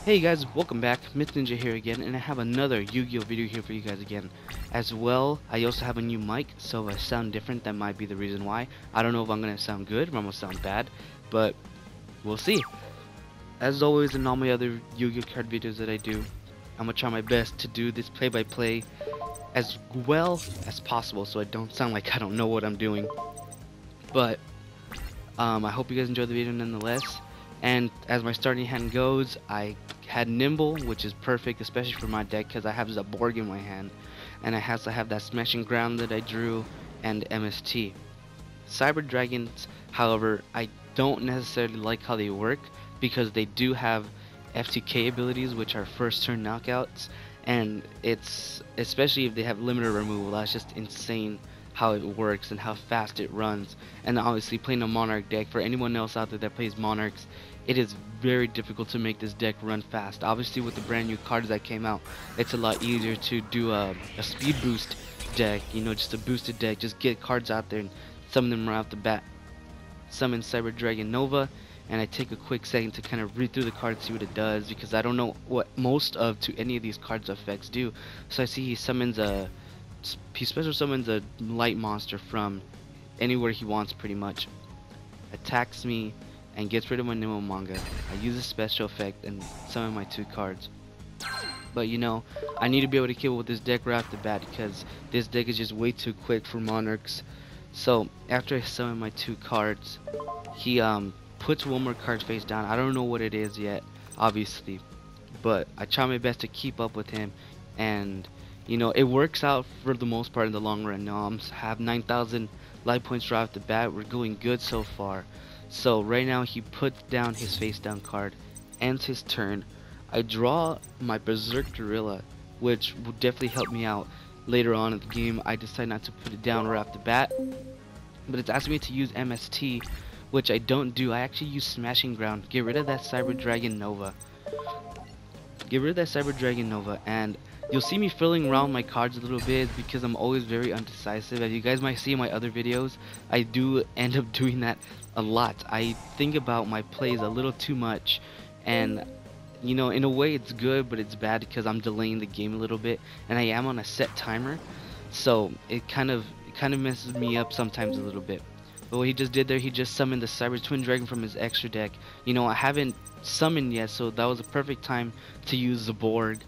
Hey guys, welcome back. Myth Ninja here again, and I have another Yu-Gi-Oh video here for you guys again. As well, I also have a new mic, so if I sound different, that might be the reason why. I don't know if I'm gonna sound good or I'm gonna sound bad, but we'll see. As always, in all my other Yu-Gi-Oh card videos that I do, I'm gonna try my best to do this play-by-play as well as possible, so I don't sound like I don't know what I'm doing. But I hope you guys enjoyed the video nonetheless. And as my starting hand goes, I had Nimble, which is perfect, especially for my deck, because I have Zaborg in my hand, and I also have that Smashing Ground that I drew, and MST. Cyber Dragons, however, I don't necessarily like how they work, because they do have FTK abilities, which are first turn knockouts, and it's, especially if they have limiter removal, that's just insane how it works and how fast it runs. And obviously playing a Monarch deck, for anyone else out there that plays Monarchs, it is very difficult to make this deck run fast. Obviously with the brand new cards that came out, it's a lot easier to do a speed boost deck, you know, just a boosted deck, just get cards out there and summon them right off the bat. Summon Cyber Dragon Nova, and I take a quick second to kind of read through the card, see what it does, because I don't know what most of to any of these cards effects do. So I see he special summons a light monster from anywhere he wants, pretty much. Attacks me and gets rid of my Nimble manga. I use a special effect and summon my 2 cards. But you know, I need to be able to kill with this deck right off the bat, because this deck is just way too quick for Monarchs. So after I summon my 2 cards, he puts one more card face down. I don't know what it is yet, obviously, but I try my best to keep up with him, and you know, it works out for the most part in the long run. Now I have 9,000 life points right off the bat. We're going good so far. So right now he puts down his face down card, ends his turn. I draw my Berserk Gorilla, which will definitely help me out later on in the game. I decide not to put it down right off the bat, but it's asking me to use MST, which I don't do. I actually use Smashing Ground. Get rid of that Cyber Dragon Nova. Get rid of that Cyber Dragon Nova, and you'll see me filling around my cards a little bit because I'm always very undecisive. As you guys might see in my other videos, I do end up doing that a lot. I think about my plays a little too much, and you know, in a way it's good, but it's bad because I'm delaying the game a little bit, and I am on a set timer, so it kind of messes me up sometimes a little bit. But what he just did there, he just summoned the Cyber Twin Dragon from his extra deck. You know, I haven't summoned yet, so that was a perfect time to use the Borg.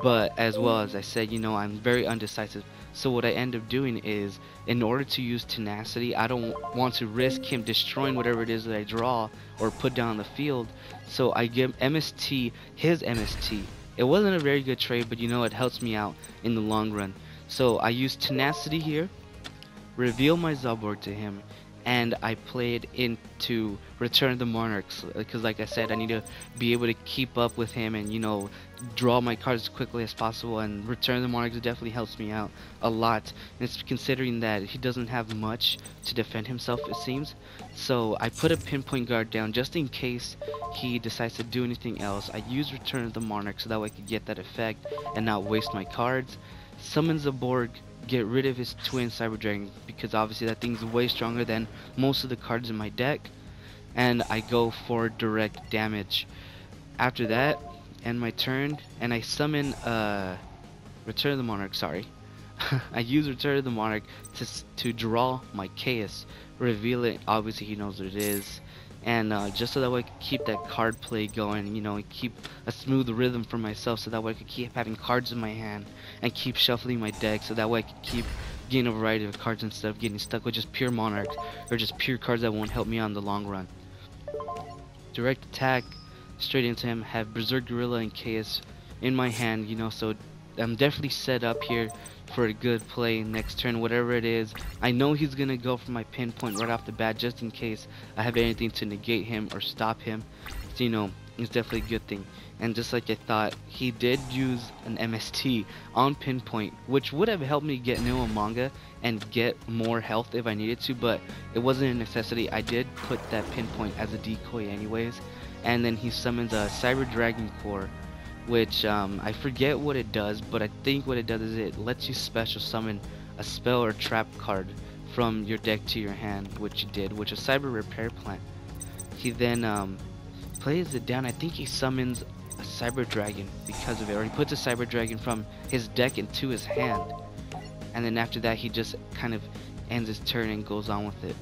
But as well as I said, you know, I'm very undecisive. So what I end up doing is, in order to use Tenacity, I don't want to risk him destroying whatever it is that I draw or put down on the field. So I give MST his MST. It wasn't a very good trade, but you know, it helps me out in the long run. So I use Tenacity here, reveal my Zaborg to him, and I played into Return of the Monarchs, because like I said, I need to be able to keep up with him and, you know, draw my cards as quickly as possible, and Return of the Monarchs definitely helps me out a lot. And it's considering that he doesn't have much to defend himself, it seems. So I put a pinpoint guard down just in case he decides to do anything else. I use Return of the Monarch so that way I could get that effect and not waste my cards. Summons a Borg, get rid of his twin Cyber Dragon, because obviously that thing's way stronger than most of the cards in my deck, and I go for direct damage. After that, end my turn, and I summon Return of the Monarch, sorry. I use Return of the Monarch to draw my Chaos, reveal it, obviously he knows what it is, and just so that way I can keep that card play going, you know, and keep a smooth rhythm for myself, so that way I can keep having cards in my hand and keep shuffling my deck, so that way I can keep getting a variety of cards instead of getting stuck with just pure Monarchs or just pure cards that won't help me out in the long run. Direct attack straight into him, have Berserk Gorilla and Chaos in my hand, you know, so I'm definitely set up here for a good play next turn, whatever it is. I know he's gonna go for my pinpoint right off the bat, just in case I have anything to negate him or stop him. So, you know, it's definitely a good thing. And just like I thought, he did use an MST on pinpoint, which would have helped me get Neo manga and get more health if I needed to, but it wasn't a necessity. I did put that pinpoint as a decoy anyways. And then he summons a Cyber Dragon Core, which I forget what it does, but I think what it does is it lets you special summon a spell or trap card from your deck to your hand, which he did, which is Cyber Repair Plant. He then plays it down. I think he summons Cyber Dragon because of it, or he puts a Cyber Dragon from his deck into his hand, and then after that he just kind of ends his turn and goes on with it.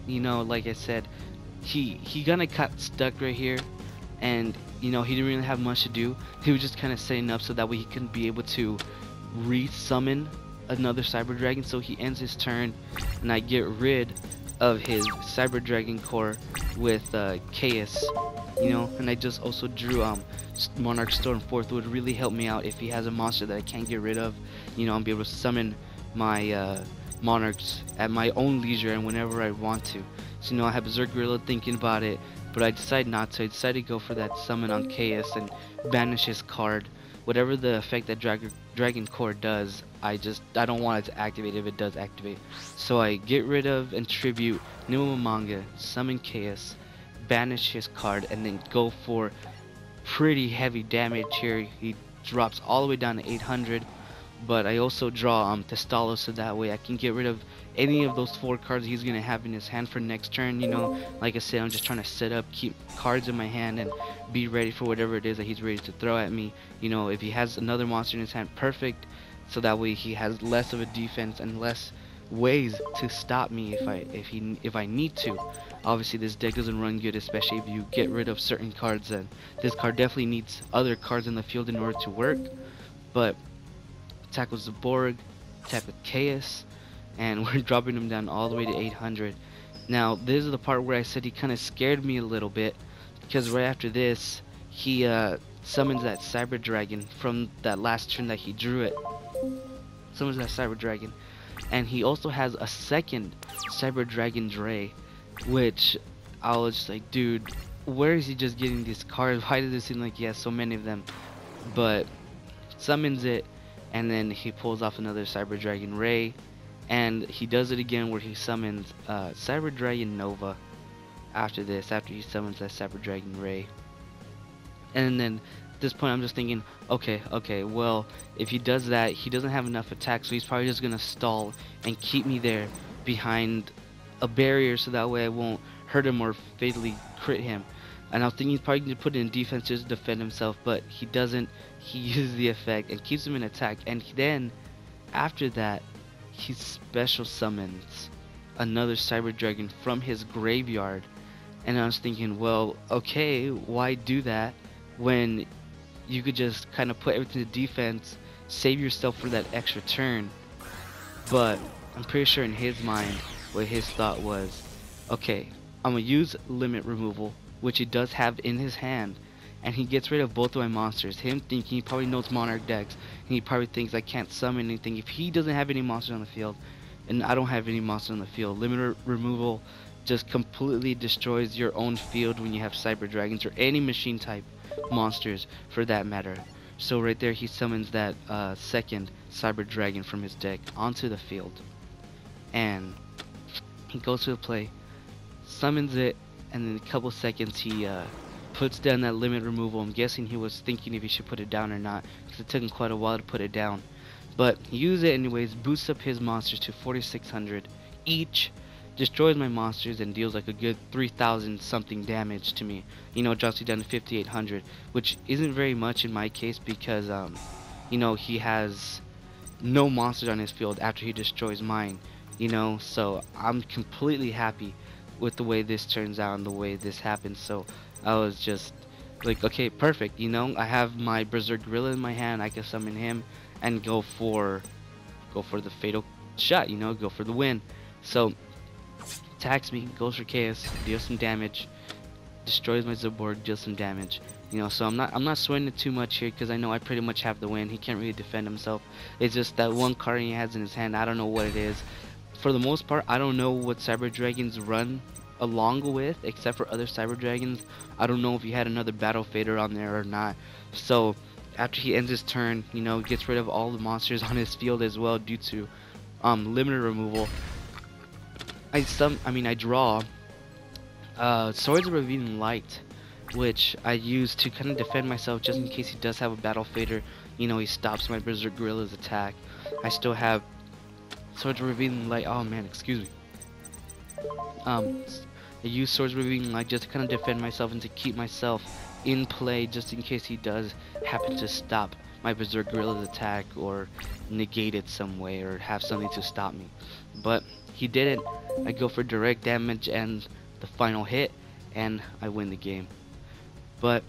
You know, like I said, he kinda got stuck right here, and you know, he didn't really have much to do. He was just kind of setting up so that way he can be able to re-summon another Cyber Dragon. So he ends his turn, and I get rid of his Cyber Dragon core with Chaos, you know, and I just also drew Monarch Storm 4th. Would really help me out if he has a monster that I can't get rid of. You know, I'll be able to summon my Monarchs at my own leisure and whenever I want to. So you know, I have Berserk Gorilla thinking about it, but I decide not to. I decide to go for that summon on Chaos and banish his card. Whatever the effect that Dragon Core does, I don't want it to activate if it does activate. So I get rid of and tribute Manga, summon Chaos, banish his card, and then go for pretty heavy damage here. He drops all the way down to 800, but I also draw Testalo, so that way I can get rid of any of those 4 cards he's gonna have in his hand for next turn. You know, like I said, I'm just trying to set up, keep cards in my hand, and be ready for whatever it is that he's ready to throw at me. You know, if he has another monster in his hand, perfect, so that way he has less of a defense and less ways to stop me if I need to. Obviously this deck doesn't run good, especially if you get rid of certain cards, and this card definitely needs other cards in the field in order to work. But attack with Zaborg, attack with Chaos, and we're dropping him down all the way to 800. Now this is the part where I said he kind of scared me a little bit, because right after this he summons that Cyber Dragon from that last turn that he drew it. Summons that Cyber Dragon, and he also has a second Cyber Dragon Dre, which I was just like, dude, where is he just getting these cards? Why does it seem like he has so many of them? But summons it, and then he pulls off another Cyber Dragon Ray, and he does it again where he summons Cyber Dragon Nova after this, after he summons that Cyber Dragon Ray. And then at this point I'm just thinking, okay, well, if he does that, he doesn't have enough attack, so he's probably just gonna stall and keep me there behind a barrier, so that way I won't hurt him or fatally crit him. And I was thinking he's probably going to put it in defense just to defend himself, but he doesn't. He uses the effect and keeps him in attack, and then after that he special summons another Cyber Dragon from his graveyard. And I was thinking, well, okay, why do that when you could just kind of put everything to defense, save yourself for that extra turn? But I'm pretty sure in his mind what his thought was, okay, I'm gonna use limit removal, which he does have in his hand, and he gets rid of both of my monsters. Him thinking he probably knows Monarch decks, and he probably thinks I can't summon anything if he doesn't have any monsters on the field, and I don't have any monsters on the field. Limit removal just completely destroys your own field when you have Cyber Dragons or any machine type monsters for that matter. So right there he summons that second Cyber Dragon from his deck onto the field, and he goes to the play, summons it, and in a couple seconds he puts down that limit removal. I'm guessing he was thinking if he should put it down or not, because it took him quite a while to put it down. But he used it anyways, boosts up his monsters to 4,600 each, destroys my monsters, and deals like a good 3,000 something damage to me. You know, drops me down to 5,800, which isn't very much in my case, because you know, he has no monsters on his field after he destroys mine. You know, so I'm completely happy with the way this turns out and the way this happens. So I was just like, okay, perfect. You know, I have my Berserk Gorilla in my hand. I can summon him and go for the fatal shot. You know, go for the win. So attacks me, goes for Chaos, deals some damage, destroys my Zaborg, deals some damage. You know, so I'm not sweating it too much here, because I know I pretty much have the win. He can't really defend himself. It's just that one card he has in his hand. I don't know what it is. For the most part, I don't know what Cyber Dragons run along with, except for other Cyber Dragons. I don't know if he had another Battle Fader on there or not. So after he ends his turn, you know, gets rid of all the monsters on his field as well due to limited removal. I draw Swords of Revealing Light, which I use to kind of defend myself just in case he does have a Battle Fader. You know, he stops my Berserk Gorilla's attack. I still have Swords of Revealing Light. Oh man, excuse me. I use Swords of Revealing Light just to kind of defend myself and to keep myself in play just in case he does happen to stop my Berserk Gorilla's attack or negate it some way or have something to stop me. But he didn't. I go for direct damage and the final hit, and I win the game. But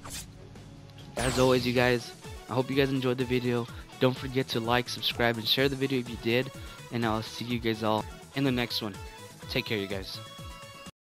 as always, you guys, I hope you guys enjoyed the video. Don't forget to like, subscribe, and share the video if you did, and I'll see you guys all in the next one. Take care, you guys.